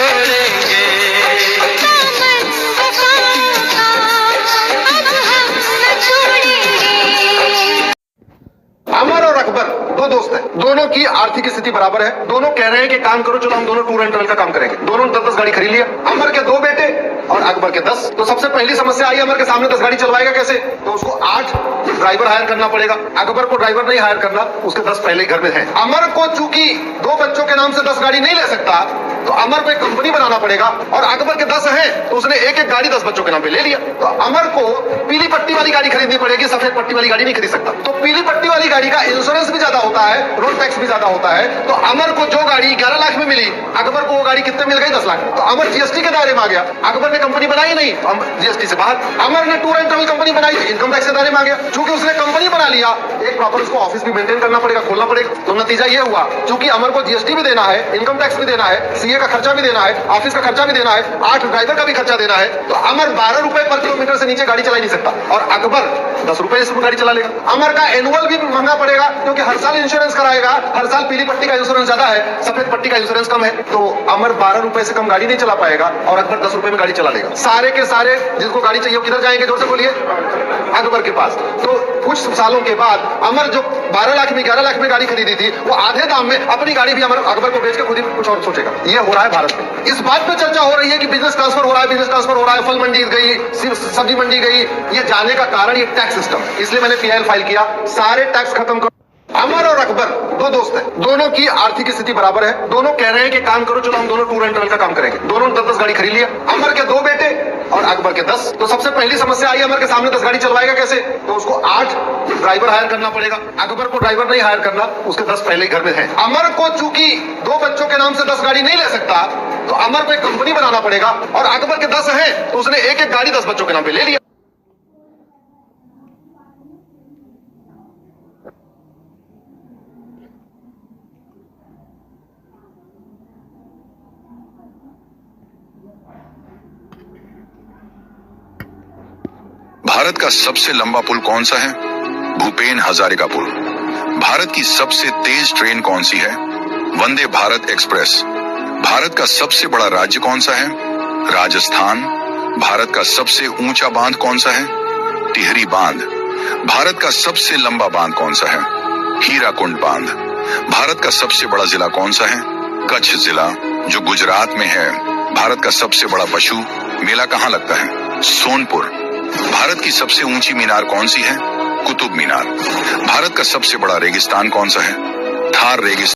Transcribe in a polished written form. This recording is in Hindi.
छोड़ेंगे। अमर और अकबर दो दोस्त हैं, दोनों की आर्थिक स्थिति बराबर है। दोनों कह रहे हैं कि काम करो, चलो हम दोनों टूर एंड ट्रेवल का काम करेंगे। दोनों 10-10 गाड़ी खरीद लिया। अमर के 2 बेटे और अकबर के 10। तो सबसे पहली समस्या आई, अमर के सामने 10 गाड़ी चलवाएगा कैसे? तो उसको 8 ड्राइवर हायर करना पड़ेगा। अकबर को ड्राइवर नहीं हायर करना, उसके 10 पहले ही घर में है। अमर को चूंकि 2 बच्चों के नाम से 10 गाड़ी नहीं ले सकता, तो अमर को एक कंपनी बनाना पड़ेगा। और अकबर के 10 हैं, तो उसने एक एक गाड़ी 10 बच्चों के नाम पे ले लिया। तो अमर को पीली पट्टी वाली गाड़ी खरीदनी पड़ेगी, सफेद पट्टी वाली गाड़ी नहीं खरीद सकता। तो पीली पट्टी वाली गाड़ी का इंश्योरेंस भी ज्यादा होता है, रोड टैक्स भी ज्यादा होता है। तो अमर को जो गाड़ी 11 लाख में मिली, अकबर को वो गाड़ी कितने मिल गई? 10 लाख। तो अमर जीएसटी के दायरे में आ गया। अकबर ने कंपनी बनाई नहीं, जीएसटी से बाहर। अमर ने टूर एंड ट्रेवल कंपनी बनाई, इनकम टैक्स के दायरे में आ गया। चूंकि उसने कंपनी बना लिया, एक प्रॉपर उसको ऑफिस भी मेंटेन करना पड़ेगा, खोलना पड़ेगा। तो नतीजा ये हुआ, चूंकि अमर को जीएसटी भी देना है, इनकम टैक्स भी देना है, सीए का खर्चा भी देना है, ऑफिस का खर्चा भी देना है, 8 ड्राइवर का भी खर्चा देना है। तो अमर 12 रुपए पर किलोमीटर से नीचे गाड़ी चला नहीं सकता, और अकबर 10 रुपए से गाड़ी चला लेगा। अमर का एनुअल भी महंगा पड़ेगा, क्योंकि हर साल इंश्योरेंस कराएगा। हर साल पीली पट्टी का इंश्योरेंस ज्यादा है, सफेद पट्टी का इंश्योरेंस कम है। तो अमर 12 रुपए से कम गाड़ी नहीं चला पाएगा, और अकबर 10 रुपए में गाड़ी चला लेगा। सारे के सारे जिसको गाड़ी चाहिए किधर जाएंगे? जोर से बोलिए, अकबर के पास। तो कुछ सालों के बाद अमर जो 12 लाख में 11 लाख में गाड़ी खरीदी थी, वो आधे दाम में अपनी गाड़ी भी अकबर को बेच के खुद ही कुछ और सोचेगा। ये हो रहा है भारत में। इस बात पे चर्चा हो रही है कि बिजनेस ट्रांसफर हो रहा है, बिजनेस ट्रांसफर हो रहा है, फल मंडी गई, सब्जी मंडी गई। ये जाने का कारण ये टैक्स सिस्टम, इसलिए मैंने पीआईएल फाइल किया। सारे टैक्स खत्म करो। अमर और अकबर दो दोस्त हैं, दोनों की आर्थिक स्थिति बराबर है। दोनों कह रहे हैं कि काम करो, चलो हम दोनों टूर एंड ट्रेवल का काम करेंगे। दोनों 10-10 गाड़ी खरीद लिया। अमर के 2 बेटे और अकबर के 10। तो सबसे पहली समस्या आई, अमर के सामने 10 गाड़ी चलवाएगा कैसे? तो उसको 8 ड्राइवर हायर करना पड़ेगा। अकबर को ड्राइवर नहीं हायर करना, उसके 10 पहले ही घर में है। अमर को चूंकि 2 बच्चों के नाम से 10 गाड़ी नहीं ले सकता, तो अमर को एक कंपनी बनाना पड़ेगा। और अकबर के 10 हैं, तो उसने एक एक गाड़ी 10 बच्चों के नाम पे ले लिया। भारत का सबसे लंबा पुल कौन सा है? भूपेन हजारिका पुल। भारत की सबसे तेज ट्रेन कौन सी है? वंदे भारत एक्सप्रेस। भारत का सबसे बड़ा राज्य कौन सा है? राजस्थान। भारत का सबसे ऊंचा बांध कौन सा है? टिहरी बांध। भारत का सबसे लंबा बांध कौन सा है? हीराकुंड बांध। भारत का सबसे बड़ा जिला कौन सा है? कच्छ जिला, जो गुजरात में है। भारत का सबसे बड़ा पशु मेला कहाँ लगता है? सोनपुर। भारत की सबसे ऊंची मीनार कौन सी है? कुतुब मीनार। भारत का सबसे बड़ा रेगिस्तान कौन सा है? थार रेगिस्तान।